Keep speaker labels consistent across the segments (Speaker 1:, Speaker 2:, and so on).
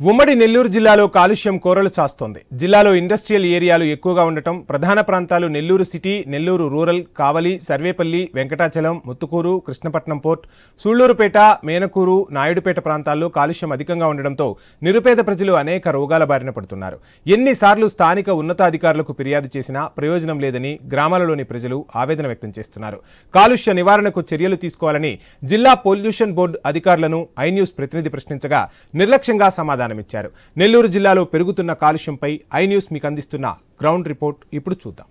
Speaker 1: ఉమ్మడి నెల్లూరు జిల్లాలో కాలుష్యం కోరలు చాస్తోంది. జిల్లాలో ఇండస్ట్రియల్ ఏరియాలు ఎక్కువగా ఉండటం, ప్రధాన ప్రాంతాలు నెల్లూరు సిటీ, నెల్లూరు రూరల్, కావలి, సర్వేపల్లి, వెంకటాచలం, ముత్తుకూరు, కృష్ణపట్నం పోర్ట్, సూళ్లూరుపేట, మేనకూరు, నాయుడుపేట ప్రాంతాల్లో కాలుష్యం అధికంగా ఉండడంతో నిరుపేద ప్రజలు అనేక రోగాల బారిన పడుతున్నారు. ఎన్నిసార్లు స్థానిక ఉన్నతాధికారులకు ఫిర్యాదు చేసినా ప్రయోజనం లేదని గ్రామాలలోని ప్రజలు ఆవేదన వ్యక్తం చేస్తున్నారు. కాలుష్య నివారణకు చర్యలు తీసుకోవాలని జిల్లా పొల్యూషన్ బోర్డు అధికారులను ఐన్యూస్ ప్రతినిధి ప్రశ్నించగా నిర్లక్ష్యంగా సమాధానం ఇచ్చారు. నెల్లూరు జిల్లాలో పెరుగుతున్న కాలుష్యంపై ఐన్యూస్ మీకు అందిస్తున్న గ్రౌండ్ రిపోర్ట్ ఇప్పుడు చూద్దాం.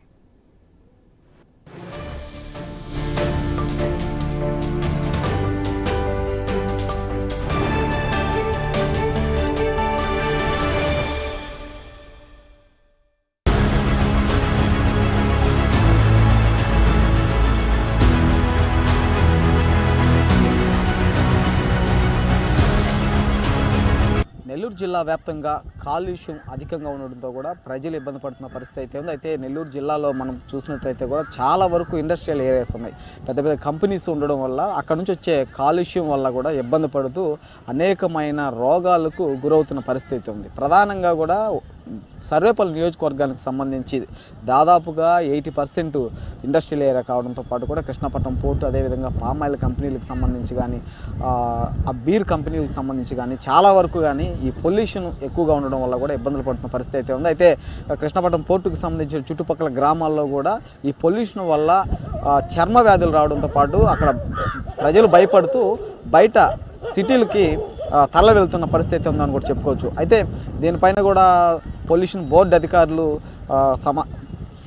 Speaker 2: నెల్లూరు జిల్లా వ్యాప్తంగా కాలుష్యం అధికంగా ఉండడంతో కూడా ప్రజలు ఇబ్బంది పడుతున్న పరిస్థితి అయితే ఉంది. అయితే నెల్లూరు జిల్లాలో మనం చూసినట్లయితే కూడా చాలా వరకు ఇండస్ట్రియల్ ఏరియాస్ ఉన్నాయి. పెద్ద పెద్ద కంపెనీస్ ఉండడం వల్ల అక్కడ నుంచి వచ్చే కాలుష్యం వల్ల కూడా ఇబ్బంది పడుతూ అనేకమైన రోగాలకు గురవుతున్న పరిస్థితి ఉంది. ప్రధానంగా కూడా సర్వేపల్లి నియోజకవర్గానికి సంబంధించి దాదాపుగా 80% ఇండస్ట్రియల్ ఏరియా కావడంతో పాటు కూడా కృష్ణపట్నం పోర్టు, అదేవిధంగా పామాయిల్ కంపెనీలకు సంబంధించి కానీ ఆ బీర్ కంపెనీలకు సంబంధించి కానీ చాలా వరకు కానీ ఈ పొల్యూషన్ ఎక్కువగా ఉండడం వల్ల కూడా ఇబ్బందులు పడుతున్న పరిస్థితి అయితే ఉంది. అయితే కృష్ణపట్నం పోర్టుకు సంబంధించిన చుట్టుపక్కల గ్రామాల్లో కూడా ఈ పొల్యూషన్ వల్ల చర్మ వ్యాధులు రావడంతో పాటు అక్కడ ప్రజలు భయపడుతూ బయట సిటీలకి తరలి వెళ్తున్న పరిస్థితి ఉందని కూడా చెప్పుకోవచ్చు. అయితే దీనిపైన కూడా పొల్యూషన్ బోర్డు అధికారులు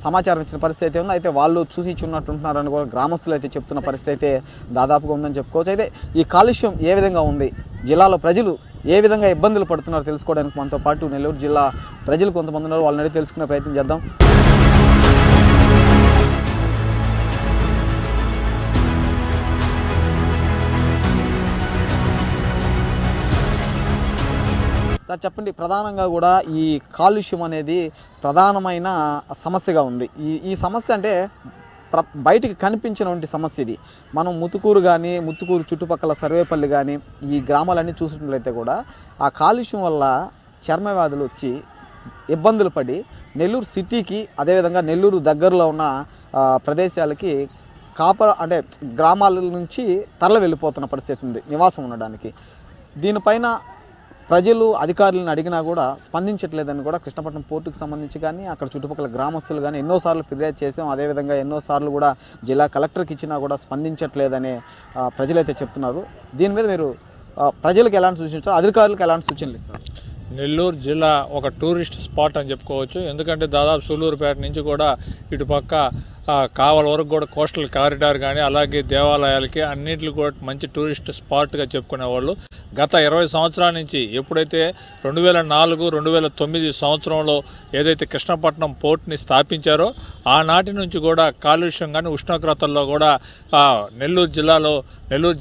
Speaker 2: సమాచారం ఇచ్చిన పరిస్థితి అయితే ఉంది. అయితే వాళ్ళు చూసి ఇచ్చున్నట్టుంటున్నారని కూడా గ్రామస్తులు అయితే చెప్తున్న పరిస్థితి అయితే దాదాపుగా ఉందని చెప్పుకోవచ్చు. అయితే ఈ కాలుష్యం ఏ విధంగా ఉంది, జిల్లాలో ప్రజలు ఏ విధంగా ఇబ్బందులు పడుతున్నారో తెలుసుకోవడానికి మనతో పాటు నెల్లూరు జిల్లా ప్రజలు కొంతమంది ఉన్నారు. వాళ్ళని అడిగి తెలుసుకునే ప్రయత్నం చేద్దాం. సార్ చెప్పండి, ప్రధానంగా కూడా ఈ కాలుష్యం అనేది ప్రధానమైన సమస్యగా ఉంది. ఈ సమస్య అంటే బయటికి కనిపించినటువంటి సమస్య ఇది. మనం ముత్తుకూరు కానీ, ముత్తుకూరు చుట్టుపక్కల సర్వేపల్లి కానీ ఈ గ్రామాలన్నీ చూసినట్లయితే కూడా ఆ కాలుష్యం వల్ల చర్మ వ్యాధులు వచ్చి ఇబ్బందులు పడి నెల్లూరు సిటీకి, అదేవిధంగా నెల్లూరు దగ్గరలో ఉన్న ప్రదేశాలకి అంటే గ్రామాల నుంచి తరలి వెళ్ళిపోతున్న పరిస్థితి ఉంది నివాసం ఉండడానికి. దీనిపైన ప్రజలు అధికారులను అడిగినా కూడా స్పందించట్లేదని కూడా కృష్ణపట్నం పోర్టుకు సంబంధించి కానీ అక్కడ చుట్టుపక్కల గ్రామస్తులు కానీ ఎన్నోసార్లు ఫిర్యాదు చేసాం. అదేవిధంగా ఎన్నోసార్లు కూడా జిల్లా కలెక్టర్కి ఇచ్చినా కూడా స్పందించట్లేదని ప్రజలైతే చెప్తున్నారు. దీని మీద మీరు ప్రజలకు ఎలాంటి సూచించారు, అధికారులకు ఎలాంటి సూచనలు ఇస్తారు?
Speaker 3: నెల్లూరు జిల్లా ఒక టూరిస్ట్ స్పాట్ అని చెప్పుకోవచ్చు. ఎందుకంటే దాదాపు సూళ్లూరుపేట నుంచి కూడా ఇటుపక్క కావల వరకు కూడా కోస్టల్ కారిడార్ కానీ అలాగే దేవాలయాలకి అన్నింటికి కూడా మంచి టూరిస్ట్ స్పాట్గా చెప్పుకునేవాళ్ళు. గత 20 సంవత్సరాల నుంచి ఎప్పుడైతే 2004, 2009 సంవత్సరంలో ఏదైతే కృష్ణపట్నం పోర్ట్ని స్థాపించారో ఆనాటి నుంచి కూడా కాలుష్యం కానీ ఉష్ణోగ్రతల్లో కూడా నెల్లూరు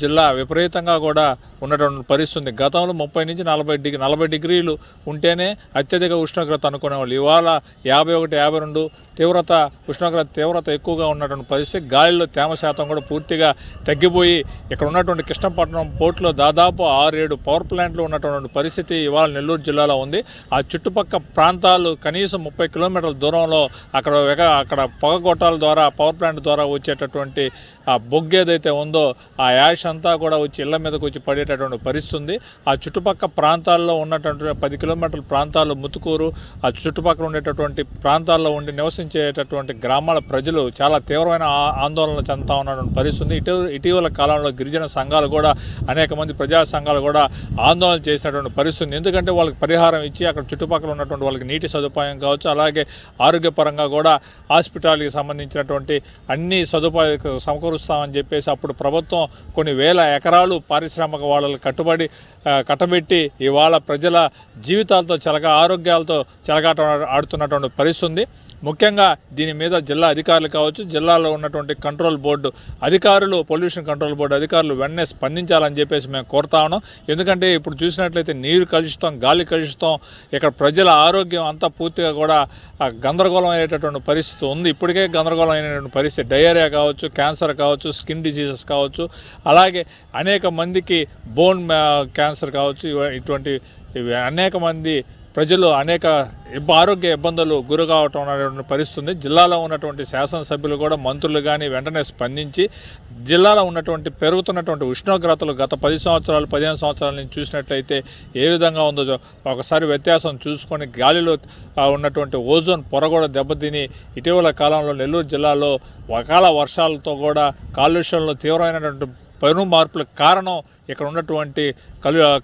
Speaker 3: జిల్లా విపరీతంగా కూడా ఉన్నటువంటి పరిస్థితి. గతంలో 30 నుంచి 40 డిగ్రీలు ఉంటేనే అత్యధిక ఉష్ణోగ్రత అనుకునేవాళ్ళు. ఇవాళ 51, 52 ఉష్ణోగ్రత తీవ్రత ఎక్కువగా ఉన్నటువంటి పరిస్థితి. గాలిలో తేమ శాతం కూడా పూర్తిగా తగ్గిపోయి ఇక్కడ ఉన్నటువంటి కృష్ణపట్నం పోర్టులో దాదాపు 6-7 పవర్ ప్లాంట్లు ఉన్నటువంటి పరిస్థితి ఇవాళ నెల్లూరు జిల్లాలో ఉంది. ఆ చుట్టుపక్కల ప్రాంతాలు కనీసం 30 కిలోమీటర్ల దూరంలో అక్కడ పొగ గొట్టాల ద్వారా పవర్ ప్లాంట్ ద్వారా వచ్చేటటువంటి ఆ బొగ్గు ఏదైతే ఉందో ఆ యాష్ అంతా కూడా వచ్చి ఇళ్ల మీదకి వచ్చి పడేటటువంటి పరిస్థితి ఉంది. ఆ చుట్టుపక్కల ప్రాంతాల్లో ఉన్నటువంటి 10 కిలోమీటర్ల ప్రాంతాలు ముత్తుకూరు, ఆ చుట్టుపక్కల ఉండేటటువంటి ప్రాంతాల్లో ఉండి నివసించేటటువంటి గ్రామాల ప్రజలు చాలా తీవ్రమైన ఆందోళన చెందుతా ఉన్నటువంటి పరిస్థితి. ఇటీవల కాలంలో గిరిజన సంఘాలు కూడా అనేక మంది ప్రజా సంఘాలు కూడా ఆందోళన చేసినటువంటి పరిస్థితి. ఎందుకంటే వాళ్ళకి పరిహారం ఇచ్చి అక్కడ చుట్టుపక్కల ఉన్నటువంటి వాళ్ళకి నీటి సదుపాయం కావచ్చు, అలాగే ఆరోగ్యపరంగా కూడా హాస్పిటాల్కి సంబంధించినటువంటి అన్ని సదుపాయాలు సమకూరుస్తామని చెప్పేసి అప్పుడు ప్రభుత్వం కొన్ని వేల ఎకరాలు పారిశ్రామిక వాళ్ళకి కట్టబెట్టి ఇవాళ ప్రజల జీవితాలతో ఆరోగ్యాలతో చెలగాట ఆడుతున్నటువంటి పరిస్థితి ఉంది. ముఖ్యంగా దీని మీద జిల్లా అధికారులు కావచ్చు, జిల్లాలో ఉన్నటువంటి కంట్రోల్ బోర్డు అధికారులు, పొల్యూషన్ కంట్రోల్ బోర్డు అధికారులు వెంటనే స్పందించాలని చెప్పేసి మేము కోరుతా ఉన్నాం. ఎందుకంటే ఇప్పుడు చూసినట్లయితే నీరు కలుషితం, గాలి కలుషితం, ఇక్కడ ప్రజల ఆరోగ్యం అంతా పూర్తిగా కూడా గందరగోళం అయ్యేటటువంటి పరిస్థితి ఉంది. ఇప్పటికే గందరగోళం అయినటువంటి పరిస్థితి, డయేరియా కావచ్చు, క్యాన్సర్ కావచ్చు, స్కిన్ డిసీజెస్ కావచ్చు, అలాగే అనేక మందికి బోన్ క్యాన్సర్ కావచ్చు, ఇటువంటి అనేక మంది ప్రజలు అనేక ఆరోగ్య ఇబ్బందులు గురి కావటం అనేటువంటి పరిస్థితి. జిల్లాలో ఉన్నటువంటి శాసనసభ్యులు కూడా, మంత్రులు కానీ వెంటనే స్పందించి జిల్లాలో ఉన్నటువంటి పెరుగుతున్నటువంటి ఉష్ణోగ్రతలు గత 10 సంవత్సరాలు 15 సంవత్సరాల నుంచి చూసినట్లయితే ఏ విధంగా ఉందో ఒకసారి వ్యత్యాసం చూసుకొని గాలిలో ఉన్నటువంటి ఓజోన్ పొర కూడా దెబ్బతిని ఇటీవల కాలంలో నెల్లూరు జిల్లాలో అకాల వర్షాలతో కూడా కాలుష్యంలో తీవ్రమైనటువంటి పెను మార్పులకు కారణం ఇక్కడ ఉన్నటువంటి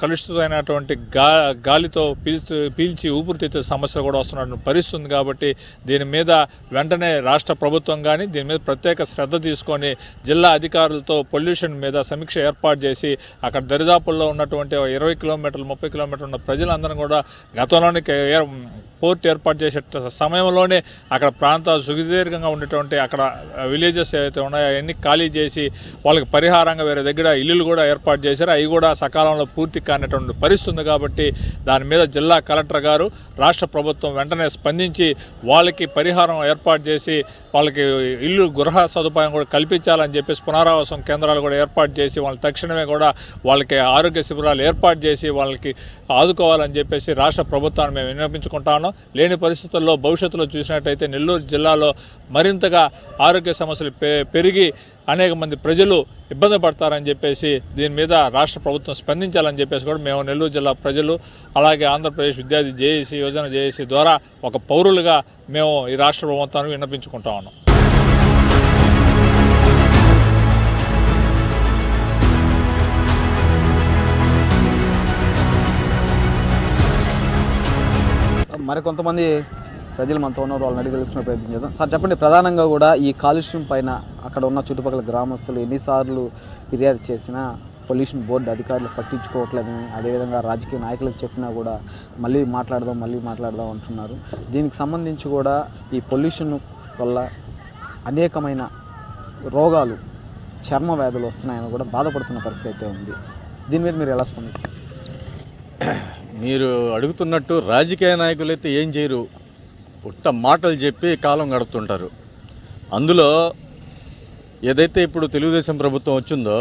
Speaker 3: కలుషితమైనటువంటి గాలితో పీల్చి ఊపిరితిత్తే సమస్యలు కూడా వస్తున్నటువంటి పరిస్థితి ఉంది. కాబట్టి దీని మీద వెంటనే రాష్ట్ర ప్రభుత్వం కానీ దీని మీద ప్రత్యేక శ్రద్ధ తీసుకొని జిల్లా అధికారులతో పొల్యూషన్ మీద సమీక్ష ఏర్పాటు చేసి అక్కడ దరిదాపుల్లో ఉన్నటువంటి 20 కిలోమీటర్లు 30 కిలోమీటర్లు ఉన్న ప్రజలందరూ కూడా గతంలోనే పోర్ట్ ఏర్పాటు చేసే సమయంలోనే అక్కడ ప్రాంతాలు సుదీర్ఘంగా ఉండేటువంటి అక్కడ విలేజెస్ ఏవైతే ఉన్నాయో అవన్నీ ఖాళీ చేసి వాళ్ళకి పరిహారంగా వేరే దగ్గర ఇల్లులు కూడా ఏర్పాటు చేశారు. అవి కూడా సకాలంలో పూర్తి కానిటువంటి పరిస్థితి ఉంది. కాబట్టి దాని మీద జిల్లా కలెక్టర్ గారు, రాష్ట్ర ప్రభుత్వం వెంటనే స్పందించి వాళ్ళకి పరిహారం ఏర్పాటు చేసి వాళ్ళకి గృహ సదుపాయం కూడా కల్పించాలని చెప్పేసి పునరావాసం కేంద్రాలు కూడా ఏర్పాటు చేసి వాళ్ళని తక్షణమే కూడా వాళ్ళకి ఆరోగ్య శిబిరాలు ఏర్పాటు చేసి వాళ్ళకి ఆదుకోవాలని చెప్పేసి రాష్ట్ర ప్రభుత్వాన్ని మేము విన్నపించుకుంటాను. లేని పరిస్థితుల్లో భవిష్యత్తులో చూసినట్టయితే నెల్లూరు జిల్లాలో మరింతగా ఆరోగ్య సమస్యలు పెరిగి అనేక మంది ప్రజలు ఇబ్బంది పడతారని చెప్పేసి దీని మీద రాష్ట్ర ప్రభుత్వం స్పందించాలని చెప్పేసి కూడా మేము నెల్లూరు జిల్లా ప్రజలు, అలాగే ఆంధ్రప్రదేశ్ విద్యార్థి జేఏసీ, యువజన జేఏసీ ద్వారా ఒక పౌరులుగా మేము ఈ రాష్ట్ర ప్రభుత్వాన్ని విన్నపించుకుంటా ఉన్నాం.
Speaker 2: మరికొంతమంది ప్రజలు మనతో ఉన్నారు, వాళ్ళని అడిగి తెలుసుకునే ప్రయత్నం చేద్దాం. సార్ చెప్పండి, ప్రధానంగా కూడా ఈ కాలుష్యం పైన అక్కడ ఉన్న చుట్టుపక్కల గ్రామస్తులు ఎన్నిసార్లు ఫిర్యాదు చేసినా పొల్యూషన్ బోర్డు అధికారులు పట్టించుకోవట్లేదని, అదేవిధంగా రాజకీయ నాయకులకు చెప్పినా కూడా మళ్ళీ మాట్లాడదాం అంటున్నారు. దీనికి సంబంధించి కూడా ఈ పొల్యూషన్ వల్ల అనేకమైన రోగాలు, చర్మ వ్యాధులు వస్తున్నాయని కూడా బాధపడుతున్న పరిస్థితి అయితే ఉంది. దీని మీద మీరు ఎలా స్పందిస్తారు?
Speaker 4: మీరు అడుగుతున్నట్టు రాజకీయ నాయకులైతే ఏం చేయరు, పుట్ట మాటలు చెప్పి కాలం గడుపుతుంటారు. అందులో ఏదైతే ఇప్పుడు తెలుగుదేశం ప్రభుత్వం వచ్చిందో,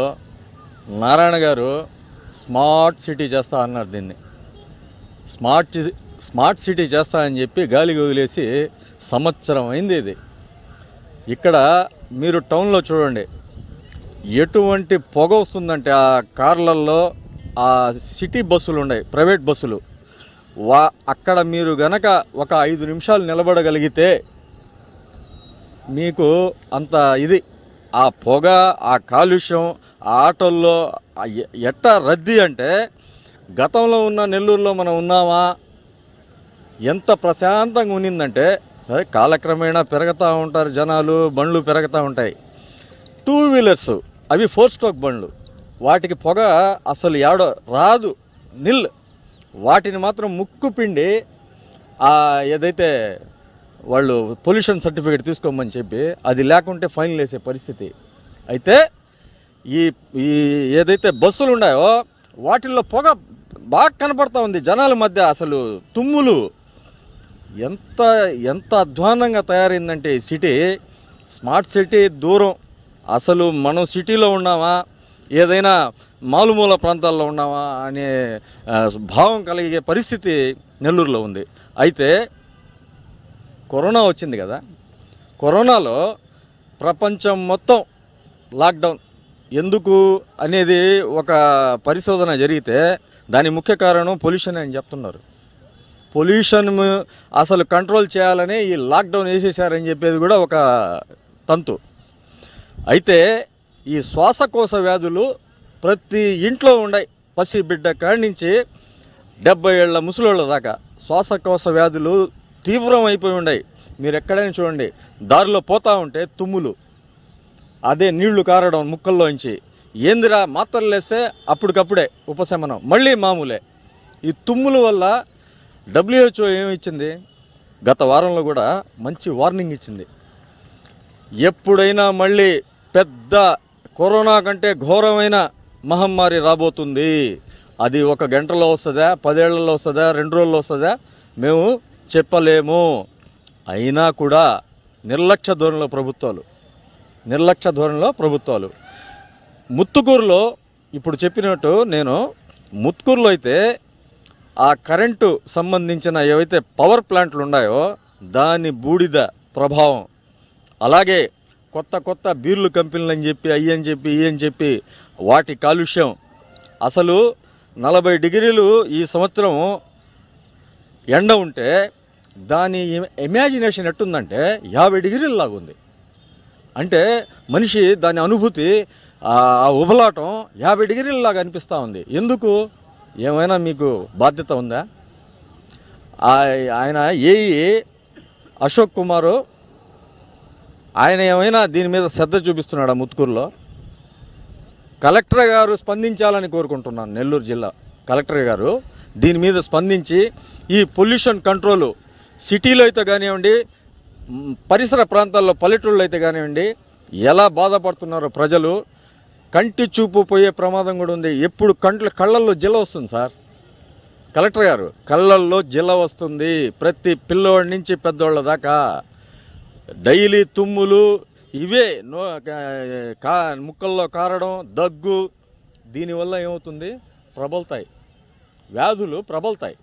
Speaker 4: నారాయణ గారు స్మార్ట్ సిటీ చేస్తా అన్నారు. దీన్ని స్మార్ట్ సిటీ చేస్తా అని చెప్పి గాలికి వదిలేసి సంవత్సరం అయింది. ఇది ఇక్కడ మీరు టౌన్లో చూడండి, ఎటువంటి పొగ వస్తుందంటే ఆ కార్లల్లో, ఆ సిటీ బస్సులు ఉన్నాయి, ప్రైవేట్ బస్సులు, అక్కడ మీరు గనక ఒక 5 నిమిషాలు నిలబడగలిగితే మీకు అంత ఇది, ఆ పొగ, ఆ కాలుష్యం, ఆ ఆటోల్లో ఎట్టా రద్దీ అంటే, గతంలో ఉన్న నెల్లూరులో మనం ఉన్నామా, ఎంత ప్రశాంతంగా ఉన్నిందంటే, సరే కాలక్రమేణా పెరుగుతూ ఉంటారు జనాలు, బండ్లు పెరుగుతూ ఉంటాయి. 2 వీలర్స్ అవి 4 స్ట్రోక్ బండ్లు, వాటికి పొగ అసలు ఏడో రాదు, నిల్. వాటిని మాత్రం ముక్కు పిండి ఏదైతే వాళ్ళు పొల్యూషన్ సర్టిఫికేట్ తీసుకోమని చెప్పి అది లేకుంటే ఫైన్ వేసే పరిస్థితి. అయితే ఈ ఏదైతే బస్సులు ఉన్నాయో వాటిల్లో పొగ బాగా కనపడతా ఉంది జనాల మధ్య. అసలు తుమ్ములు ఎంత అధ్వానంగా తయారైందంటే ఈ సిటీ, స్మార్ట్ సిటీ దూరం. అసలు మనం సిటీలో ఉన్నామా, ఏదైనా మారుమూల ప్రాంతాల్లో ఉన్నామా అనే భావం కలిగే పరిస్థితి నెల్లూరులో ఉంది. అయితే కరోనా వచ్చింది కదా, కరోనాలో ప్రపంచం మొత్తం లాక్డౌన్ ఎందుకు అనేది ఒక పరిశోధన జరిగితే దాని ముఖ్య కారణం పొల్యూషన్ అని చెప్తున్నారు. పొల్యూషన్ అసలు కంట్రోల్ చేయాలని ఈ లాక్డౌన్ వేసేసారని చెప్పేది కూడా ఒక తంతు. అయితే ఈ శ్వాసకోశ వ్యాధులు ప్రతి ఇంట్లో ఉన్నాయి. పసి బిడ్డ కాడి నుంచి 70 ఏళ్ల ముసలోళ్ళ దాకా శ్వాసకోశ వ్యాధులు తీవ్రం అయిపోయి ఉన్నాయి. మీరు ఎక్కడైనా చూడండి, దారిలో పోతూ ఉంటే తుమ్ములు, అదే నీళ్లు కారడం ముక్కల్లోంచి. ఏందిరా మాత్రలు వేస్తే అప్పటికప్పుడే ఉపశమనం, మళ్ళీ మామూలే. ఈ తుమ్ముల వల్ల WHO ఏమిచ్చింది, గత వారంలో కూడా మంచి వార్నింగ్ ఇచ్చింది. ఎప్పుడైనా మళ్ళీ పెద్ద కరోనా కంటే ఘోరమైన మహమ్మారి రాబోతుంది, అది 1 గంటలో వస్తుందా, 10 ఏళ్లలో వస్తుందా, 2 రోజుల్లో వస్తుందా మేము చెప్పలేము. అయినా కూడా నిర్లక్ష్య ధోరణిలో ప్రభుత్వాలు ముత్తుకూరులో ఇప్పుడు చెప్పినట్టు నేను ముత్తుకూరులో అయితే ఆ కరెంటు సంబంధించిన ఏవైతే పవర్ ప్లాంట్లు ఉన్నాయో దాని బూడిద ప్రభావం, అలాగే కొత్త బీర్లు కంపెనీలు అని చెప్పి అయ్యని చెప్పి వాటి కాలుష్యం, అసలు 40 డిగ్రీలు ఈ సంవత్సరం ఎండ ఉంటే దాని ఇమాజినేషన్ ఎట్టుందంటే 50 డిగ్రీల లాగా ఉంది. అంటే మనిషి దాని అనుభూతి ఆ ఉబలాటం 50 డిగ్రీల లాగా అనిపిస్తూ ఉంది. ఎందుకు? ఏమైనా మీకు బాధ్యత ఉందా? ఆయన అశోక్ కుమారు ఆయన ఏమైనా దీని మీద శ్రద్ధ చూపిస్తున్నాడా? ముత్తుకూరులో కలెక్టర్ గారు స్పందించాలని కోరుకుంటున్నాను. నెల్లూరు జిల్లా కలెక్టర్ గారు దీని మీద స్పందించి ఈ పొల్యూషన్ కంట్రోలు సిటీలో అయితే కానివ్వండి, పరిసర ప్రాంతాల్లో పల్లెటూళ్ళు అయితే కానివ్వండి, ఎలా బాధపడుతున్నారో ప్రజలు. కంటి చూపు పోయే ప్రమాదం కూడా ఉంది. ఎప్పుడు కళ్ళల్లో జిల్ల వస్తుంది సార్. కలెక్టర్ గారు, కళ్ళల్లో జిల్ల వస్తుంది ప్రతి పిల్లోడి నుంచి పెద్దోళ్ళ దాకా. డైలీ తుమ్ములు ఇవే, ముక్కల్లో కారడం, దగ్గు, దీనివల్ల ఏమవుతుంది? వ్యాధులు ప్రబలుతాయి.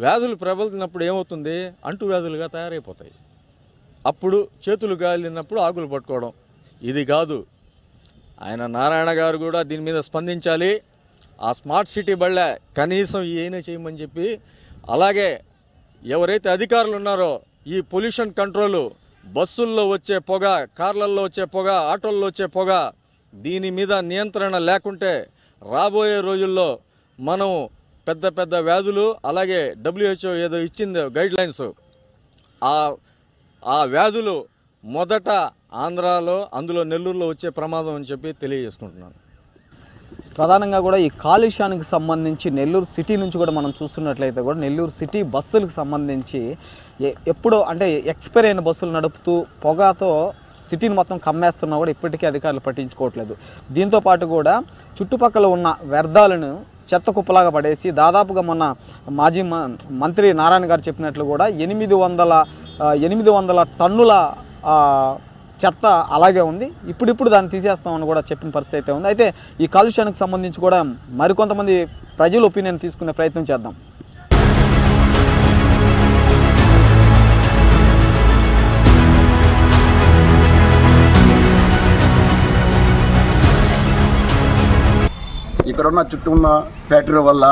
Speaker 4: వ్యాధులు ప్రబలినప్పుడు ఏమవుతుంది? అంటువ్యాధులుగా తయారైపోతాయి. అప్పుడు చేతులు గాలినప్పుడు ఆకులు పట్టుకోవడం, ఇది కాదు. ఆయన నారాయణ గారు కూడా దీని మీద స్పందించాలి. ఆ స్మార్ట్ సిటీ బళ్ళే కనీసం ఏమైనా చేయమని చెప్పి, అలాగే ఎవరైతే అధికారులు ఉన్నారో ఈ పొల్యూషన్ కంట్రోలు, బస్సుల్లో వచ్చే పొగ, కార్లల్లో వచ్చే పొగ, ఆటోల్లో వచ్చే పొగ, దీని మీద నియంత్రణ లేకుంటే రాబోయే రోజుల్లో మనం పెద్ద వ్యాధులు, అలాగే WHO ఏదో ఇచ్చింది గైడ్లైన్స్, ఆ వ్యాధులు మొదట ఆంధ్రాలో, అందులో నెల్లూరులో వచ్చే ప్రమాదం అని చెప్పి తెలియజేసుకుంటున్నాను.
Speaker 2: ప్రధానంగా కూడా ఈ కాలుష్యానికి సంబంధించి నెల్లూరు సిటీ నుంచి కూడా మనం చూస్తున్నట్లయితే కూడా నెల్లూరు సిటీ బస్సులకు సంబంధించి ఎప్పుడో అంటే ఎక్స్పైర్ అయిన బస్సులు నడుపుతూ పొగతో సిటీని మొత్తం కమ్మేస్తున్నా కూడా ఇప్పటికీ అధికారులు పట్టించుకోవట్లేదు. దీంతోపాటు కూడా చుట్టుపక్కల ఉన్న వ్యర్థాలను చెత్త కుప్పలాగా పడేసి దాదాపుగా మొన్న మాజీ మంత్రి నారాయణ గారు చెప్పినట్లు కూడా 800 టన్నుల చెత్త అలాగే ఉంది. ఇప్పుడు దాన్ని తీసేస్తామని కూడా చెప్పిన పరిస్థితి అయితే ఉంది. అయితే ఈ కాలుష్యానికి సంబంధించి కూడా మరికొంతమంది ప్రజల ఒపీనియన్ తీసుకునే ప్రయత్నం చేద్దాం.
Speaker 5: ఇక్కడున్న చుట్టూ ఉన్న ఫ్యాక్టరీ వల్ల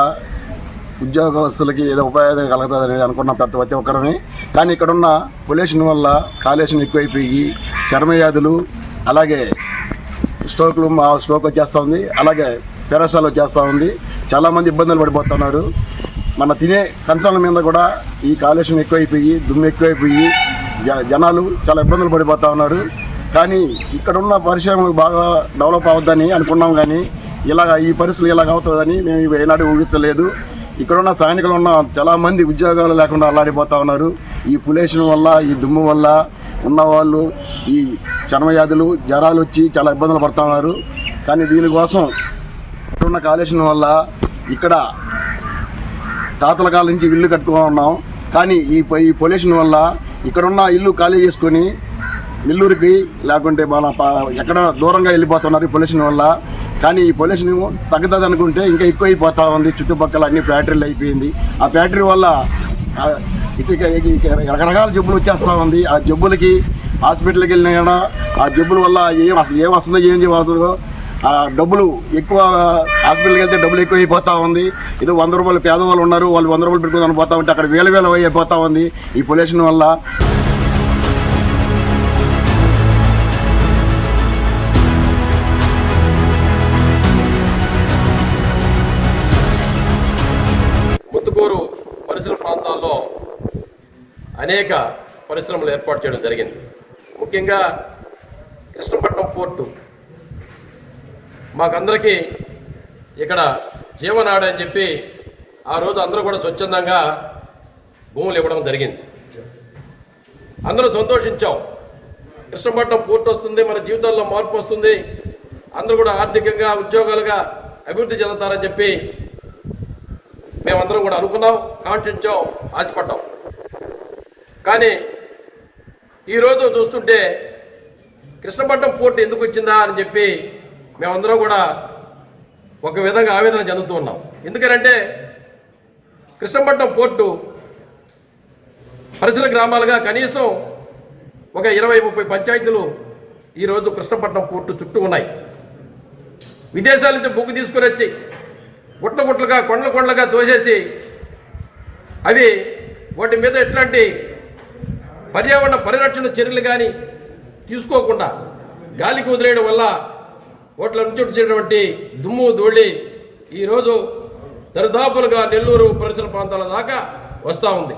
Speaker 5: ఉద్యోగస్తులకి ఏదో ఉపయోగం కలుగుతుందని అనుకున్న ప్రతి ఒక్కరిని. కానీ ఇక్కడున్న పొల్యూషన్ వల్ల కాలుష్యం ఎక్కువైపోయి చర్మ వ్యాధులు, అలాగే స్ట్రోక్ వచ్చేస్తూ ఉంది, అలాగే పెరసాలు వచ్చేస్తూ ఉంది. చాలామంది ఇబ్బందులు పడిపోతున్నారు. మన తినే కంచాల మీద కూడా ఈ కాలుష్యం ఎక్కువైపోయి, దుమ్ము ఎక్కువైపోయి జనాలు చాలా ఇబ్బందులు పడిపోతూ ఉన్నారు. కానీ ఇక్కడున్న పరిశ్రమలు బాగా డెవలప్ అవుద్దని అనుకున్నాం, కానీ ఈ పరిస్థితులు ఇలాగ అవుతుందని మేము ఏనాడు ఊహించలేదు. ఇక్కడున్న సైనికులు ఉన్న చాలామంది ఉద్యోగాలు లేకుండా అల్లాడిపోతూ ఉన్నారు. ఈ పొల్యూషన్ వల్ల, ఈ దుమ్ము వల్ల ఉన్నవాళ్ళు ఈ చర్మవ్యాధులు, జ్వరాలు వచ్చి చాలా ఇబ్బందులు పడుతూ ఉన్నారు. కానీ దీనికోసం ఇక్కడున్న కాలుష్యం వల్ల ఇక్కడ తాతల కాలం నుంచి ఇల్లు కట్టుకున్నాం. కానీ ఈ పొల్యూషన్ వల్ల ఇక్కడున్న ఇల్లు ఖాళీ చేసుకొని నెల్లూరుకి లేకుంటే మన ఎక్కడ దూరంగా వెళ్ళిపోతున్నారు ఈ పొల్యూషన్ వల్ల. కానీ ఈ పొల్యూషన్ తగ్గుతుంది అనుకుంటే ఇంకా ఎక్కువ అయిపోతూ ఉంది. చుట్టుపక్కల అన్ని ఫ్యాక్టరీలు అయిపోయింది. ఆ ఫ్యాక్టరీ వల్ల రకరకాల జబ్బులు వచ్చేస్తూ ఉంది. ఆ జబ్బులకి హాస్పిటల్కి వెళ్ళినా ఆ జబ్బుల వల్ల అసలు ఏం వస్తుందో ఏం చేయబోతుందో ఆ డబ్బులు ఎక్కువ, హాస్పిటల్కి వెళ్తే డబ్బులు ఎక్కువ అయిపోతూ ఉంది. ఏదో 100 రూపాయలు పేదవాళ్ళు ఉన్నారు, వాళ్ళు 100 రూపాయలు పెట్టుకుందని పోతూ ఉంటే అక్కడ వేల అయిపోతూ ఉంది ఈ పొల్యూషన్ వల్ల.
Speaker 6: ముత్తుకూరు పరిసర ప్రాంతాల్లో అనేక పరిశ్రమలు ఏర్పాటు చేయడం జరిగింది. ముఖ్యంగా కృష్ణపట్నం పోర్టు మాకందరికీ ఇక్కడ జీవనాడు అని చెప్పి ఆ రోజు అందరూ కూడా స్వచ్ఛందంగా భూములు ఇవ్వడం జరిగింది. అందరూ సంతోషించాం. కృష్ణపట్నం పోర్టు వస్తుంది, మన జీవితాల్లో మార్పు వస్తుంది, అందరూ కూడా ఆర్థికంగా ఉద్యోగాలుగా అభివృద్ధి చెందుతారని చెప్పి మేమందరం కూడా అనుకున్నాం, కాంక్షించాం, ఆశపడ్డాం. కానీ ఈరోజు చూస్తుంటే కృష్ణపట్నం పోర్టు ఎందుకు వచ్చిందా అని చెప్పి మేమందరం కూడా ఒక విధంగా ఆవేదన చెందుతూ ఉన్నాం. ఎందుకంటే కృష్ణపట్నం పోర్టు పరిసర గ్రామాలుగా కనీసం ఒక 20-30 పంచాయతీలు ఈరోజు కృష్ణపట్నం పోర్టు చుట్టూ ఉన్నాయి. విదేశాల నుంచి బొగ్గు తీసుకుని వచ్చి గుట్లగా కొండలుగా తోసేసి అవి వాటి మీద ఎట్లాంటి పర్యావరణ పరిరక్షణ చర్యలు కానీ తీసుకోకుండా గాలికి వదిలేయడం వల్ల వాటిలో నుంచి వచ్చేటువంటి దుమ్ము ధూళి ఈరోజు దరిదాపులుగా నెల్లూరు పరిసర ప్రాంతాల దాకా వస్తూ ఉంది.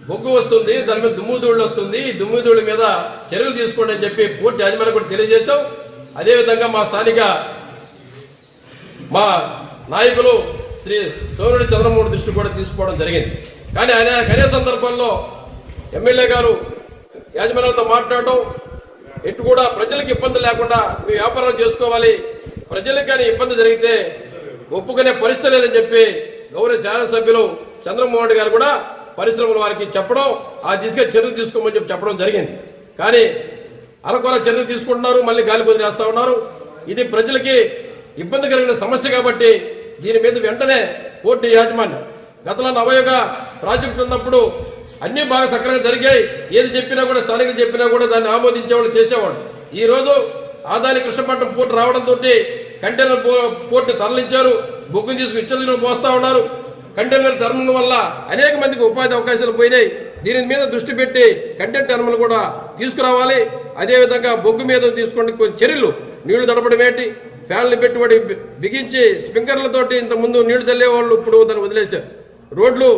Speaker 6: బొగ్గు వస్తుంది, దాని మీద దుమ్ము ధూళి వస్తుంది. ఈ దుమ్ము ధూళి మీద చర్యలు తీసుకోండి అని చెప్పి పూర్తి యాజమాన్యం కూడా తెలియజేశాం. అదేవిధంగా మా స్థానిక మా నాయకులు శ్రీ సోమిరెడ్డి చంద్రమోహన్ దృష్టి కూడా తీసుకోవడం జరిగింది. కానీ ఆయన అనే సందర్భంలో ఎమ్మెల్యే గారు యాజమాన్యాలతో మాట్లాడటం, ఎటు కూడా ప్రజలకు ఇబ్బంది లేకుండా మీ వ్యాపారాలు చేసుకోవాలి, ప్రజలకు కానీ ఇబ్బంది జరిగితే ఒప్పుకునే పరిస్థితి లేదని చెప్పి గౌరవ శాసనసభ్యులు చంద్రమోహన్ గారు కూడా పరిశ్రమల వారికి చెప్పడం, ఆ దిశగా చర్యలు తీసుకోమని చెప్పడం జరిగింది. కానీ అరకొర చర్యలు తీసుకుంటున్నారు, మళ్ళీ గాలి వదిలేస్తా ఉన్నారు. ఇది ప్రజలకి ఇబ్బంది కలిగిన సమస్య కాబట్టి దీని మీద వెంటనే పోర్టు యాజమాన్యం గతంలో నవయుగ ప్రాజెక్టు ఉన్నప్పుడు అన్ని బాగా సక్రమంగా జరిగాయి. ఏది చెప్పినా కూడా స్థానికులు చెప్పినా కూడా దాన్ని ఆమోదించేవాళ్ళు, చేసేవాళ్ళు. ఈ రోజు ఆదాని కృష్ణపట్నం పోర్టు రావడంతో కంటైనర్ పోర్టు తరలించారు, బొగ్గుని తీసుకు ఇచ్చలు పోస్తా ఉన్నారు. కంటైనర్ టర్మినల్ వల్ల అనేక మందికి ఉపాధి అవకాశాలు పోయినాయి. దీని మీద దృష్టి పెట్టి కంటైనర్ టర్మినల్ కూడా తీసుకురావాలి. అదేవిధంగా బొగ్గు మీద తీసుకుని కొన్ని చర్యలు, నీళ్లు తడపడం ఏంటి, ఫ్యాన్లు పెట్టుబడి బిగించి స్ప్రింక్లర్లతోటి ఇంతకుముందు నీళ్లు చల్లేవాళ్ళు, ఇప్పుడు దాన్ని వదిలేశారు. రోడ్లు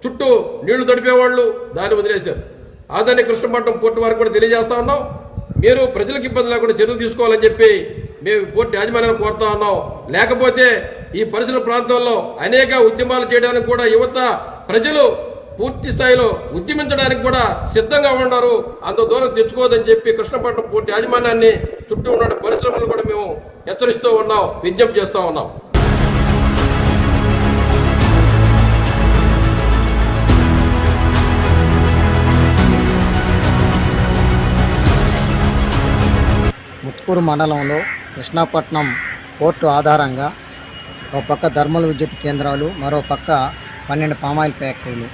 Speaker 6: చుట్టూ నీళ్లు తడిపేవాళ్ళు, దాన్ని వదిలేశారు. ఆదాని కృష్ణపట్నం పోర్టు వారికి కూడా తెలియజేస్తా ఉన్నాం, మీరు ప్రజలకు ఇబ్బంది లేకుండా చర్యలు తీసుకోవాలని చెప్పి మేము పోర్టు యాజమాన్యాన్ని కోరుతా ఉన్నాం. లేకపోతే ఈ పరిసర ప్రాంతంలో అనేక ఉద్యమాలు చేయడానికి కూడా యువత ప్రజలు పూర్తి స్థాయిలో ఉద్యమించడానికి కూడా సిద్ధంగా ఉన్నారు. అంత దూరం తెచ్చుకోవద్దని చెప్పి కృష్ణపట్నం పోర్టు యాజమాన్యాన్ని, చుట్టూ ఉన్న పరిశ్రమలు కూడా మేము హెచ్చరిస్తూ ఉన్నాం, విజ్ఞప్తి చేస్తూ ఉన్నాం.
Speaker 7: ముత్తుకూరు మండలంలో కృష్ణపట్నం పోర్టు ఆధారంగా ఒక పక్క థర్మల్ విద్యుత్ కేంద్రాలు, మరో పక్క 12 పామాయిల్ ఫ్యాక్టరీలు,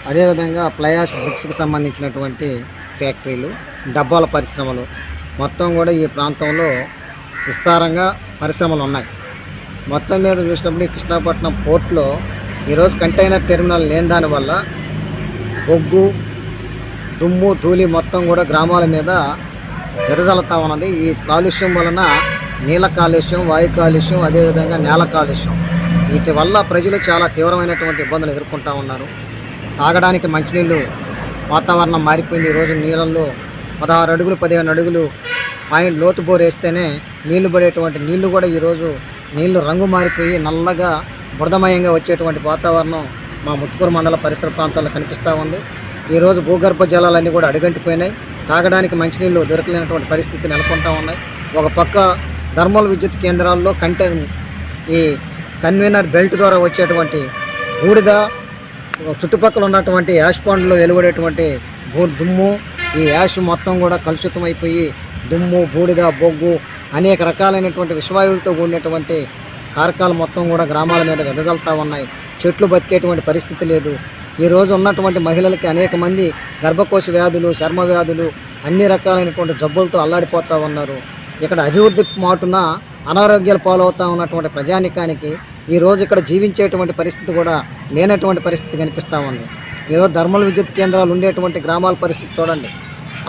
Speaker 7: అదేవిధంగా ఫ్లైయాష్ బ్రిక్స్కి సంబంధించినటువంటి ఫ్యాక్టరీలు, డబ్బాల పరిశ్రమలు మొత్తం కూడా ఈ ప్రాంతంలో విస్తారంగా పరిశ్రమలు ఉన్నాయి. మొత్తం మీద చూసినప్పుడు ఈ కృష్ణపట్నం పోర్టులో ఈరోజు కంటైనర్ టెర్మినల్ లేని దానివల్ల బొగ్గు, దుమ్ము, ధూళి మొత్తం కూడా గ్రామాల మీద వెదజల్లుతూ ఉన్నది. ఈ కాలుష్యం వలన నీళ్ళ కాలుష్యం, వాయు కాలుష్యం, అదేవిధంగా నేల కాలుష్యం, వీటి వల్ల ప్రజలు చాలా తీవ్రమైనటువంటి ఇబ్బందులు ఎదుర్కొంటూ ఉన్నారు. తాగడానికి మంచినీళ్ళు వాతావరణం మారిపోయింది. ఈరోజు నీళ్ళల్లో 16 అడుగులు 15 అడుగులు పాయింట్ లోతు బోర్ వేస్తేనే నీళ్లు పడేటువంటి నీళ్లు కూడా ఈరోజు నీళ్లు రంగు మారిపోయి నల్లగా బురదమయంగా వచ్చేటువంటి వాతావరణం మా ముత్తుకూరు మండల పరిసర ప్రాంతాల్లో కనిపిస్తూ ఉంది. ఈరోజు భూగర్భ జలాలన్నీ కూడా అడుగంటిపోయినాయి. తాగడానికి మంచినీళ్ళు దొరకలేనటువంటి పరిస్థితి నెలకొంటూ ఉన్నాయి. ఒక పక్క థర్మల్ విద్యుత్ కేంద్రాల్లో ఈ కన్వీనర్ బెల్ట్ ద్వారా వచ్చేటువంటి బూడిద, చుట్టుపక్కల ఉన్నటువంటి యాష్ పాండ్లో వెలువడేటువంటి దుమ్ము, ఈ యాష్ మొత్తం కూడా కలుషితమైపోయి దుమ్ము, బూడిద, బొగ్గు అనేక రకాలైనటువంటి విషవాయువులతో కూడినటువంటి కారకాలు మొత్తం కూడా గ్రామాల మీద వెదజల్లుతూ ఉన్నాయి. చెట్లు బతికేటువంటి పరిస్థితి లేదు. ఈరోజు ఉన్నటువంటి మహిళలకి అనేక మంది గర్భకోశ వ్యాధులు, చర్మ వ్యాధులు, అన్ని రకాలైనటువంటి జబ్బులతో అల్లాడిపోతూ ఉన్నారు. ఇక్కడ అభివృద్ధి మాటున అనారోగ్యాలు పాలవుతూ ఉన్నటువంటి ప్రజానికానికి ఈరోజు ఇక్కడ జీవించేటువంటి పరిస్థితి కూడా లేనటువంటి పరిస్థితి కనిపిస్తూ ఉంది. ఈరోజు థర్మల్ విద్యుత్ కేంద్రాలు ఉండేటువంటి గ్రామాల పరిస్థితి చూడండి.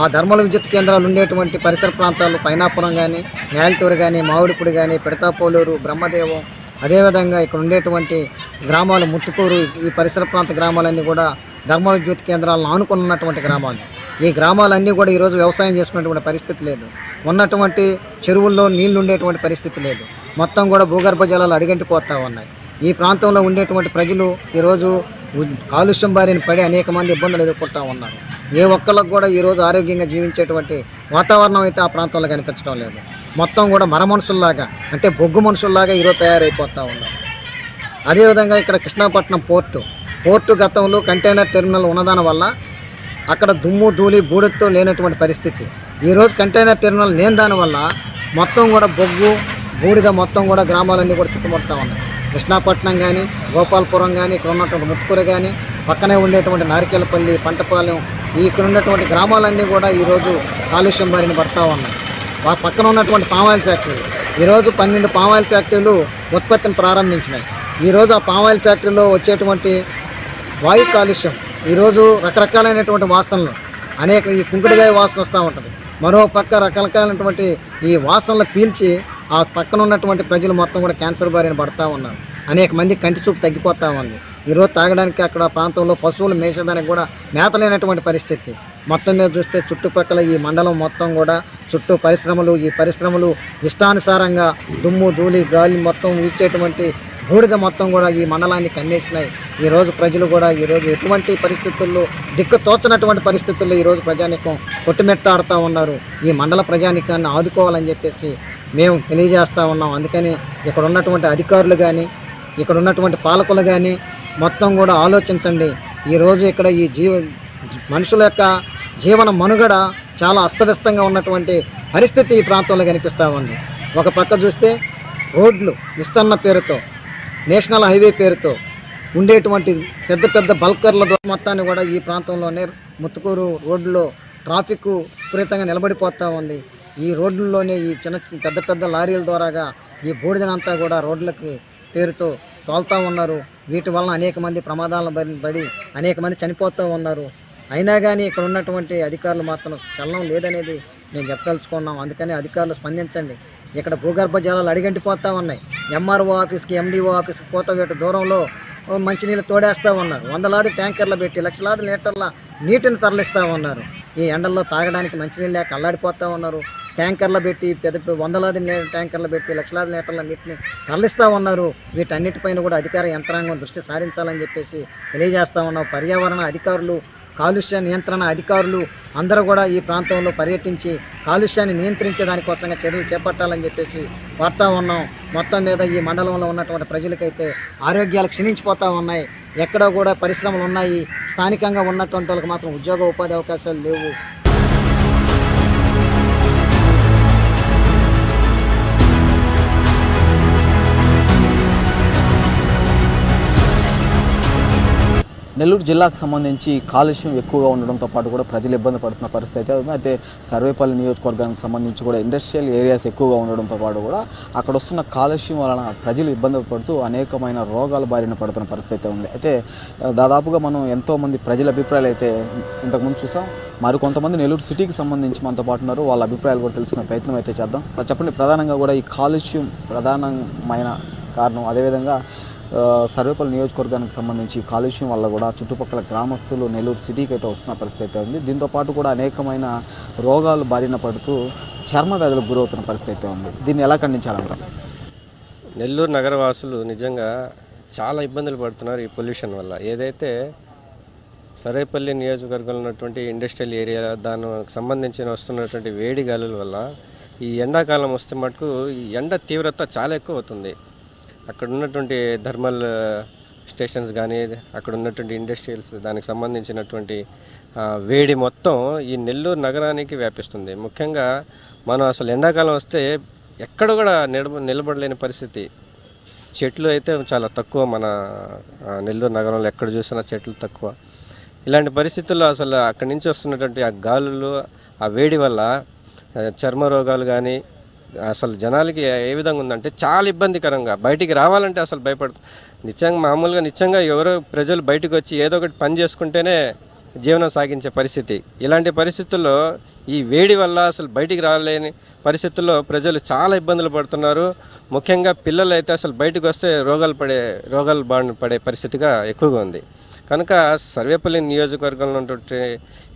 Speaker 7: ఆ థర్మల్ విద్యుత్ కేంద్రాలు ఉండేటువంటి పరిసర ప్రాంతాలు పైనాపురం కానీ, నేలటూరు కానీ, మామిడిపూడి కానీ, పిడతాపోలూరు, బ్రహ్మదేవం, అదేవిధంగా ఇక్కడ ఉండేటువంటి గ్రామాలు ముత్తుకూరు, ఈ పరిసర ప్రాంత గ్రామాలన్నీ కూడా థర్మల్ విద్యుత్ కేంద్రాలను ఆనుకున్నటువంటి గ్రామాలు. ఈ గ్రామాలన్నీ కూడా ఈరోజు వ్యవసాయం చేసుకునేటువంటి పరిస్థితి లేదు. ఉన్నటువంటి చెరువుల్లో నీళ్లు ఉండేటువంటి పరిస్థితి లేదు. మొత్తం కూడా భూగర్భ జలాలు అడిగంటిపోతూ ఉన్నాయి. ఈ ప్రాంతంలో ఉండేటువంటి ప్రజలు ఈరోజు కాలుష్యం బారిన పడి అనేక మంది ఇబ్బందులు ఎదుర్కొంటూ ఉన్నారు. ఏ ఒక్కళ్ళకు కూడా ఈరోజు ఆరోగ్యంగా జీవించేటువంటి వాతావరణం అయితే ఆ ప్రాంతంలో కనిపించడం లేదు. మొత్తం కూడా మర మనుషుల్లాగా, అంటే బొగ్గు మనుషుల్లాగా ఈరోజు తయారైపోతూ ఉన్నారు. అదేవిధంగా ఇక్కడ కృష్ణాపట్నం పోర్టు గతంలో కంటైనర్ టెర్మినల్ ఉన్నదాని వల్ల అక్కడ దుమ్ము ధూళి బూడితో లేనటువంటి పరిస్థితి. ఈరోజు కంటైనర్ టెర్మినల్ లేని దానివల్ల మొత్తం కూడా బొగ్గు బూడిద మొత్తం కూడా గ్రామాలన్నీ కూడా చుట్టుముడుతూ ఉన్నాయి. కృష్ణాపట్నం కానీ, గోపాలపురం కానీ, ఇక్కడ ఉన్నటువంటి ముత్తుకూరు కానీ, పక్కనే ఉండేటువంటి నారికేలపల్లి, పంటపాలెం, ఇక్కడ ఉన్నటువంటి గ్రామాలన్నీ కూడా ఈరోజు కాలుష్యం బారిన పడుతూ ఉన్నాయి. పక్కన ఉన్నటువంటి పామాయిల్ ఫ్యాక్టరీలు ఈరోజు 12 పామాయిల్ ఫ్యాక్టరీలు ఉత్పత్తిని ప్రారంభించినాయి. ఈరోజు ఆ పామాయిల్ ఫ్యాక్టరీలో వచ్చేటువంటి వాయు కాలుష్యం ఈరోజు రకరకాలైనటువంటి వాసనలు, అనేక ఈ కుంకుడుగాయ వాసన వస్తూ ఉంటుంది. మరో పక్క రకరకాలైనటువంటి ఈ వాసనలు పీల్చి ఆ పక్కన ఉన్నటువంటి ప్రజలు మొత్తం కూడా క్యాన్సర్ బారిన పడుతూ ఉన్నారు. అనేక మంది కంటి చూపు తగ్గిపోతూ ఉంది. ఈరోజు తాగడానికి అక్కడ ప్రాంతంలో పశువులు మేసేదానికి కూడా మేత లేనటువంటి పరిస్థితి. మొత్తం మీద చూస్తే చుట్టుపక్కల ఈ మండలం మొత్తం కూడా చుట్టూ ఈ పరిశ్రమలు ఇష్టానుసారంగా దుమ్ము ధూళి గాలి మొత్తం వీచేటువంటి బూడిద మొత్తం కూడా ఈ మండలాన్ని కమ్మేసినాయి. ఈరోజు ప్రజలు కూడా ఈరోజు ఎటువంటి పరిస్థితుల్లో దిక్కు తోచనటువంటి పరిస్థితుల్లో ఈరోజు ప్రజానీకం కొట్టుమెట్టాడుతూ ఉన్నారు. ఈ మండల ప్రజానీకాన్ని ఆదుకోవాలని చెప్పేసి మేము తెలియజేస్తూ ఉన్నాం. అందుకని ఇక్కడ ఉన్నటువంటి అధికారులు కానీ, ఇక్కడ ఉన్నటువంటి పాలకులు కానీ మొత్తం కూడా ఆలోచించండి. ఈరోజు ఇక్కడ ఈ మనుషుల యొక్క జీవన మనుగడ చాలా అస్తవ్యస్తంగా ఉన్నటువంటి పరిస్థితి ఈ ప్రాంతంలో కనిపిస్తూ ఉంది. ఒక పక్క చూస్తే రోడ్లు విస్తరణ పేరుతో, నేషనల్ హైవే పేరుతో ఉండేటువంటి పెద్ద బల్కర్ల మొత్తాన్ని కూడా ఈ ప్రాంతంలోనే ముత్తుకూరు రోడ్లో ట్రాఫిక్ విపరీతంగా నిలబడిపోతూ ఉంది. ఈ రోడ్లలోనే ఈ పెద్ద లారీల ద్వారాగా ఈ బూడిదనంతా కూడా రోడ్లకి పేరుతో తోలుతూ ఉన్నారు. వీటి వలన అనేక మంది ప్రమాదాలను పడి అనేక మంది చనిపోతూ ఉన్నారు. అయినా కానీ ఇక్కడ ఉన్నటువంటి అధికారులు మాత్రం చలనం లేదనేది మేము చెప్పదలుచుకున్నాం. అందుకని అధికారులు స్పందించండి. ఇక్కడ భూగర్భ జలాలు అడిగంటిపోతూ ఉన్నాయి. ఎంఆర్ఓ ఆఫీస్కి, ఎండిఓ ఆఫీస్కి పోతవేట దూరంలో మంచినీళ్ళు తోడేస్తూ ఉన్నారు. వందలాది ట్యాంకర్లు పెట్టి లక్షలాది లీటర్ల నీటిని తరలిస్తూ ఉన్నారు. ఈ ఎండల్లో తాగడానికి మంచినీళ్ళు లేక అల్లాడిపోతూ ఉన్నారు. ట్యాంకర్లు పెట్టి వందలాది ట్యాంకర్లు పెట్టి లక్షలాది లీటర్ల నీటిని తరలిస్తూ ఉన్నారు. వీటన్నిటిపైన కూడా అధికార యంత్రాంగం దృష్టి సారించాలని చెప్పేసి తెలియజేస్తూ ఉన్నాం. పర్యావరణ అధికారులు, కాలుష్య నియంత్రణ అధికారులు అందరూ కూడా ఈ ప్రాంతంలో పర్యటించి కాలుష్యాన్ని నియంత్రించే దానికోసంగా చర్యలు చేపట్టాలని చెప్పేసి కోరుతా ఉన్నాం. మొత్తం మీద ఈ మండలంలో ఉన్నటువంటి ప్రజలకైతే ఆరోగ్యాలు క్షీణించిపోతూ ఉన్నాయి. ఎక్కడో కూడా పరిశ్రమలు ఉన్నాయి. స్థానికంగా ఉన్నటువంటి వాళ్ళకి మాత్రం ఉద్యోగ ఉపాధి అవకాశాలు లేవు.
Speaker 2: నెల్లూరు జిల్లాకు సంబంధించి కాలుష్యం ఎక్కువగా ఉండడంతో పాటు కూడా ప్రజలు ఇబ్బంది పడుతున్న పరిస్థితి అయితే ఉంది. అయితే సర్వేపల్లి నియోజకవర్గానికి సంబంధించి కూడా ఇండస్ట్రియల్ ఏరియాస్ ఎక్కువగా ఉండడంతో పాటు కూడా అక్కడ వస్తున్న కాలుష్యం వలన ప్రజలు ఇబ్బంది పడుతూ అనేకమైన రోగాల బారిన పడుతున్న పరిస్థితి ఉంది. అయితే దాదాపుగా మనం ఎంతోమంది ప్రజల అభిప్రాయాలు అయితే ఇంతకుముందు చూసాం. మరి కొంతమంది నెల్లూరు సిటీకి సంబంధించి మనతో పాటు ఉన్నారు. వాళ్ళ అభిప్రాయాలు కూడా తెలుసుకునే ప్రయత్నం అయితే చేద్దాం. చెప్పండి, ప్రధానంగా కూడా ఈ కాలుష్యం ప్రధానమైన కారణం, అదేవిధంగా సర్వేపల్లి నియోజకవర్గానికి సంబంధించి కాలుష్యం వల్ల కూడా చుట్టుపక్కల గ్రామస్తులు నెల్లూరు సిటీకి అయితే వస్తున్న పరిస్థితి ఉంది. దీంతోపాటు కూడా అనేకమైన రోగాలు బారిన పడుతూ చర్మ వ్యాధులకు గురవుతున్న పరిస్థితి ఉంది. దీన్ని ఎలా ఖండించాలంటారు?
Speaker 8: నెల్లూరు నగరవాసులు నిజంగా చాలా ఇబ్బందులు పడుతున్నారు ఈ పొల్యూషన్ వల్ల. ఏదైతే సర్వేపల్లి నియోజకవర్గంలో ఉన్నటువంటి ఇండస్ట్రియల్ ఏరియా దానికి సంబంధించిన వస్తున్నటువంటి వేడి గాలుల వల్ల ఈ ఎండాకాలం వస్తే మటుకు ఈ ఎండ తీవ్రత చాలా ఎక్కువ అవుతుంది. అక్కడ ఉన్నటువంటి థర్మల్ స్టేషన్స్ కానీ, అక్కడ ఉన్నటువంటి ఇండస్ట్రియల్స్ దానికి సంబంధించినటువంటి వేడి మొత్తం ఈ నెల్లూరు నగరానికి వ్యాపిస్తుంది. ముఖ్యంగా మనం అసలు ఎండాకాలం వస్తే ఎక్కడ కూడా నిలబడలేని పరిస్థితి. చెట్లు అయితే చాలా తక్కువ, మన నెల్లూరు నగరంలో ఎక్కడ చూసినా చెట్లు తక్కువ. ఇలాంటి పరిస్థితుల్లో అసలు అక్కడి నుంచి వస్తున్నటువంటి ఆ గాలులు, ఆ వేడి వల్ల చర్మ రోగాలు కానీ అసలు జనాలకి ఏ విధంగా ఉందంటే చాలా ఇబ్బందికరంగా. బయటికి రావాలంటే అసలు నిత్యంగా ఎవరో ప్రజలు బయటకు వచ్చి ఏదో ఒకటి పని చేసుకుంటేనే జీవనం సాగించే పరిస్థితి. ఇలాంటి పరిస్థితుల్లో ఈ వేడి వల్ల అసలు బయటికి రాలేని పరిస్థితుల్లో ప్రజలు చాలా ఇబ్బందులు పడుతున్నారు. ముఖ్యంగా పిల్లలు అయితే అసలు బయటకు వస్తే రోగాలు బారిన పడే పరిస్థితిగా ఎక్కువగా ఉంది. కనుక సర్వేపల్లి నియోజకవర్గంలో ఉన్నటువంటి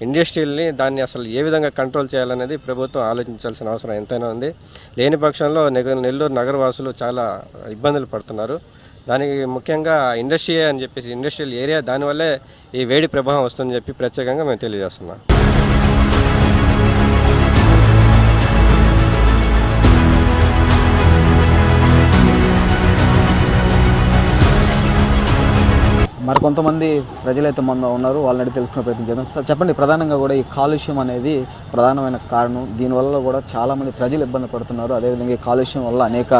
Speaker 8: ఇండస్ట్రీల్ని దాన్ని అసలు ఏ విధంగా కంట్రోల్ చేయాలనేది ప్రభుత్వం ఆలోచించాల్సిన అవసరం ఎంతైనా ఉంది. లేని పక్షంలో నెల్లూరు నగరవాసులు చాలా ఇబ్బందులు పడుతున్నారు. దానికి ముఖ్యంగా ఇండస్ట్రీ అని చెప్పేసి ఇండస్ట్రియల్ ఏరియా, దానివల్లే ఈ వేడి ప్రభావం వస్తుందని చెప్పి ప్రత్యేకంగా మేము తెలియజేస్తున్నాం.
Speaker 2: మరికొంతమంది ప్రజలైతే మన ఉన్నారు, వాళ్ళని తెలుసుకునే ప్రయత్నం చేద్దాం. సార్ చెప్పండి, ప్రధానంగా కూడా ఈ కాలుష్యం అనేది ప్రధానమైన కారణం. దీనివల్ల కూడా చాలామంది ప్రజలు ఇబ్బంది పడుతున్నారు. అదేవిధంగా ఈ కాలుష్యం వల్ల అనేక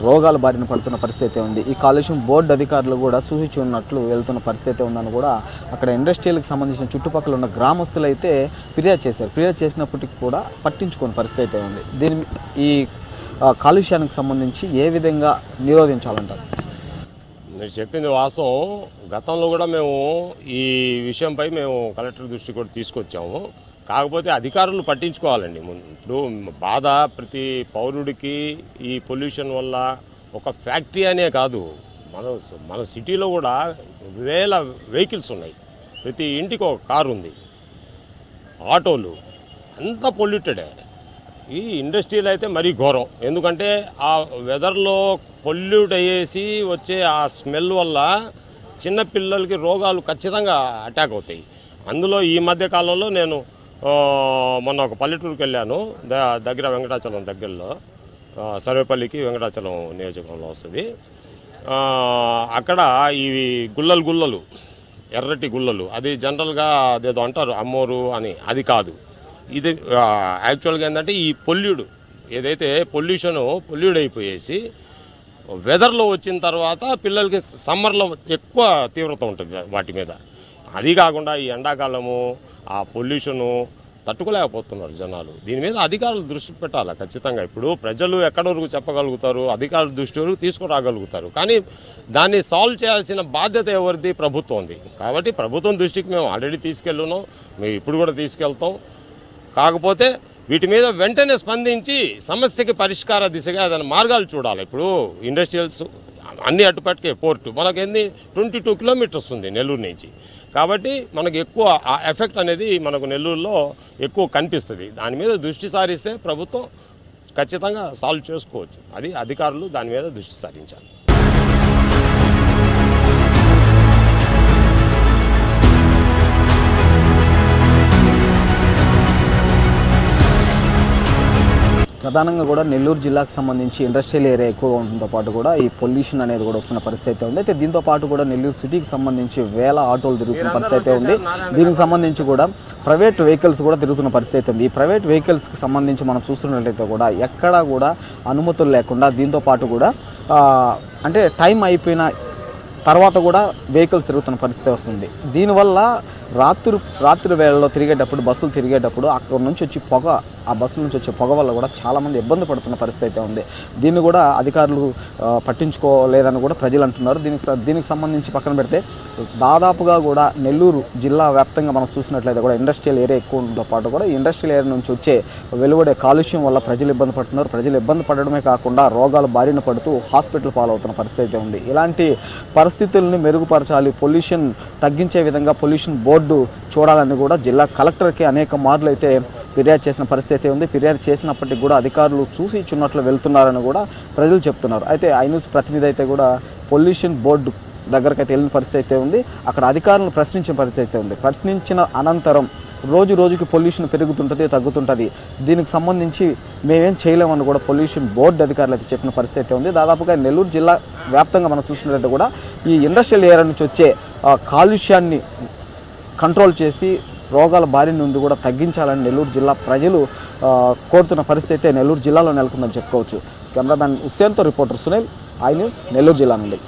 Speaker 2: రోగాల బారిన పడుతున్న పరిస్థితి ఉంది. ఈ కాలుష్యం బోర్డు అధికారులు కూడా చూసి ఉన్నట్లు వెళ్తున్న పరిస్థితి ఉందని కూడా అక్కడ ఇండస్ట్రియల్కి సంబంధించిన చుట్టుపక్కల ఉన్న గ్రామస్తులు అయితే ఫిర్యాదు చేశారు. ఫిర్యాదు చేసినప్పటికీ కూడా పట్టించుకోని పరిస్థితి అయితే ఉంది. ఈ కాలుష్యానికి సంబంధించి ఏ విధంగా నిరోధించాలంటారు?
Speaker 9: మీరు చెప్పింది వాస్తవం. గతంలో కూడా మేము ఈ విషయంపై మేము కలెక్టర్ దృష్టి కూడా తీసుకొచ్చాము. కాకపోతే అధికారులు పట్టించుకోవాలండి. ఇప్పుడు బాధ ప్రతి పౌరుడికి ఈ పొల్యూషన్ వల్ల ఒక ఫ్యాక్టరీ అనే కాదు, మన సిటీలో కూడా వేల వెహికల్స్ ఉన్నాయి. ప్రతి ఇంటికి ఒక కారు ఉంది, ఆటోలు, అంతా పొల్యూటెడే. ఈ ఇండస్ట్రీలో అయితే మరీ ఘోరం. ఎందుకంటే ఆ వెదర్లో పొల్యూట్ అయ్యేసి వచ్చే ఆ స్మెల్ వల్ల చిన్నపిల్లలకి రోగాలు ఖచ్చితంగా అటాక్ అవుతాయి. అందులో ఈ మధ్య కాలంలో నేను మొన్న ఒక పల్లెటూరుకి వెళ్ళాను, దగ్గర వెంకటాచలం దగ్గరలో, సర్వేపల్లికి వెంకటాచలం నియోజకవర్గంలో వస్తుంది. అక్కడ ఇవి గుల్లలు ఎర్రటి గుల్లలు, అది జనరల్గా అదేదో అంటారు అమ్మోరు అని, అది కాదు. ఇది యాక్చువల్గా ఏంటంటే ఈ ఏదైతే పొల్యూడ్ అయిపోయేసి వెదర్లో వచ్చిన తర్వాత పిల్లలకి సమ్మర్లో ఎక్కువ తీవ్రత ఉంటుంది వాటి మీద. అది కాకుండా ఈ ఎండాకాలము ఆ పొల్యూషను తట్టుకోలేకపోతున్నారు జనాలు. దీని మీద అధికారులు దృష్టి పెట్టాలి ఖచ్చితంగా. ఇప్పుడు ప్రజలు ఎక్కడి వరకు చెప్పగలుగుతారు, అధికారుల దృష్టి వరకు తీసుకురాగలుగుతారు. కానీ దాన్ని సాల్వ్ చేయాల్సిన బాధ్యత ఎవరిది? ప్రభుత్వంది. కాబట్టి ప్రభుత్వం దృష్టికి మేము ఆల్రెడీ తీసుకెళ్ళున్నాం, మేము ఇప్పుడు కూడా తీసుకెళ్తాం. కాకపోతే వీటి మీద వెంటనే స్పందించి సమస్యకి పరిష్కార దిశగా ఏదైనా మార్గాలు చూడాలి. ఇప్పుడు ఇండస్ట్రియల్స్ అన్ని అటుపట్టుకే పోర్టు మనకేంది 22 కిలోమీటర్స్ ఉంది నెల్లూరు నుంచి. కాబట్టి మనకు ఎక్కువ ఆ ఎఫెక్ట్ అనేది మనకు నెల్లూరులో ఎక్కువ కనిపిస్తుంది. దాని మీద దృష్టి సారిస్తే ప్రభుత్వం ఖచ్చితంగా సాల్వ్ చేసుకోవచ్చు. అది అధికారులు దాని మీద దృష్టి సారించాలి.
Speaker 2: ప్రధానంగా కూడా నెల్లూరు జిల్లాకు సంబంధించి ఇండస్ట్రియల్ ఏరియా ఎక్కువగా ఉండడంతో పాటు కూడా ఈ పొల్యూషన్ అనేది కూడా వస్తున్న పరిస్థితి ఉంది. అయితే దీంతో పాటు కూడా నెల్లూరు సిటీకి సంబంధించి వేల ఆటోలు తిరుగుతున్న పరిస్థితి ఉంది. దీనికి సంబంధించి కూడా ప్రైవేట్ వెహికల్స్ కూడా తిరుగుతున్న పరిస్థితి ఉంది. ఈ ప్రైవేట్ వెహికల్స్కి సంబంధించి మనం చూస్తున్నట్లయితే కూడా ఎక్కడా కూడా అనుమతులు లేకుండా, దీంతో పాటు కూడా అంటే టైం అయిపోయిన తర్వాత కూడా వెహికల్స్ తిరుగుతున్న పరిస్థితి వస్తుంది. దీనివల్ల రాత్రి వేళల్లో తిరిగేటప్పుడు, బస్సులు తిరిగేటప్పుడు అక్కడ నుంచి వచ్చి పొగ, ఆ బస్సుల నుంచి వచ్చే పొగ వల్ల కూడా చాలామంది ఇబ్బంది పడుతున్న పరిస్థితి అయితే ఉంది. దీన్ని కూడా అధికారులు పట్టించుకోలేదని కూడా ప్రజలు అంటున్నారు. దీనికి సంబంధించి పక్కన పెడితే దాదాపుగా కూడా నెల్లూరు జిల్లా వ్యాప్తంగా మనం చూసినట్లయితే కూడా ఇండస్ట్రియల్ ఏరియా ఎక్కువ ఉండడంతో పాటు కూడా ఈ ఇండస్ట్రియల్ ఏరియా నుంచి వచ్చే వెలువడే కాలుష్యం వల్ల ప్రజలు ఇబ్బంది పడుతున్నారు. ప్రజలు ఇబ్బంది పడడమే కాకుండా రోగాలు బారిన పడుతూ హాస్పిటల్ పాలవుతున్న పరిస్థితి అయితే ఉంది. ఇలాంటి పరిస్థితుల్ని మెరుగుపరచాలి, పొల్యూషన్ తగ్గించే విధంగా పొల్యూషన్ బోర్డు చూడాలని కూడా జిల్లా కలెక్టర్కి అనేక మార్లు అయితే ఫిర్యాదు చేసిన పరిస్థితి ఉంది. ఫిర్యాదు చేసినప్పటికీ కూడా అధికారులు చూసి ఇచ్చున్నట్లు వెళ్తున్నారని కూడా ప్రజలు చెప్తున్నారు. అయితే ఐన్యూస్ ప్రతినిధి అయితే కూడా పొల్యూషన్ బోర్డు దగ్గరకైతే వెళ్ళిన పరిస్థితి అయితే ఉంది. అక్కడ అధికారులను ప్రశ్నించిన పరిస్థితి అయితే ఉంది. ప్రశ్నించిన అనంతరం రోజుకి పొల్యూషన్ పెరుగుతుంటుంది, తగ్గుతుంటుంది, దీనికి సంబంధించి మేమేం చేయలేమని కూడా పొల్యూషన్ బోర్డు అధికారులు అయితే చెప్పిన పరిస్థితి అయితే ఉంది. దాదాపుగా నెల్లూరు జిల్లా వ్యాప్తంగా మనం చూసినట్లయితే కూడా ఈ ఇండస్ట్రియల్ ఏరియా నుంచి వచ్చే కాలుష్యాన్ని కంట్రోల్ చేసి రోగాల బారి నుండి కూడా తగ్గించాలని నెల్లూరు జిల్లా ప్రజలు కోరుతున్న పరిస్థితి అయితే నెల్లూరు జిల్లాలో నెలకొందని చెప్పుకోవచ్చు. కెమెరామ్యాన్ హుస్సేన్తో reporter Sunil, I news, Nellore జిల్లా నుండి.